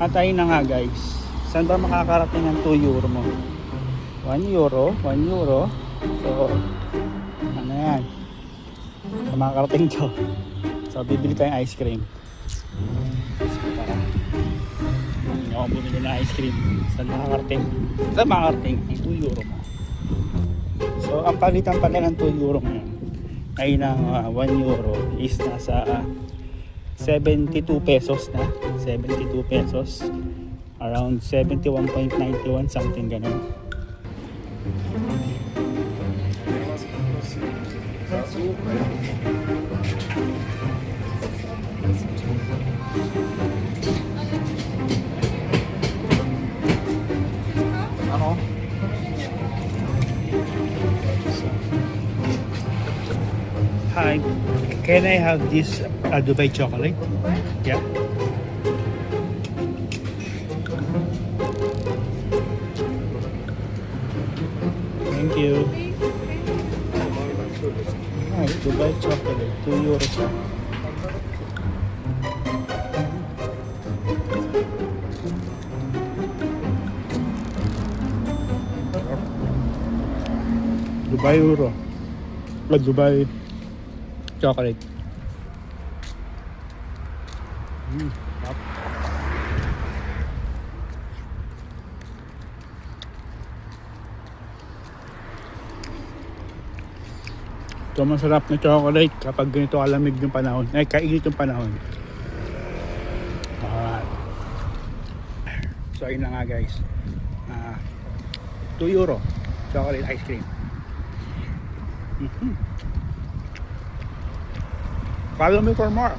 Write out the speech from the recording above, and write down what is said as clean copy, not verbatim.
At ayun na nga guys, saan ba makakarating ang 2 euro mo? 1 euro, 1 euro. So, ano yan? So, makakarating to. So, bibili tayong ice cream. So, tara. Hindi ako bumili ng ice cream. Saan makakarating? Saan makakarating ang 2 euro mo? So, ang palitan pala ng 2 euro ngayon ay ng 1 euro is nasa 72 pesos na. 72 pesos. Around 71.91 something ganun. Ano? Hi, can I have this Dubai chocolate? Yeah. Thank you. Hi, Dubai chocolate, 2 euros siya. Dubai euro. Dubai chocolate. Ito masarap na chocolate kapag ganito kalamig yung panahon. Ay, kainit yung panahon. Alright. So, ayun na nga guys. 2 euro chocolate ice cream. Follow me for more.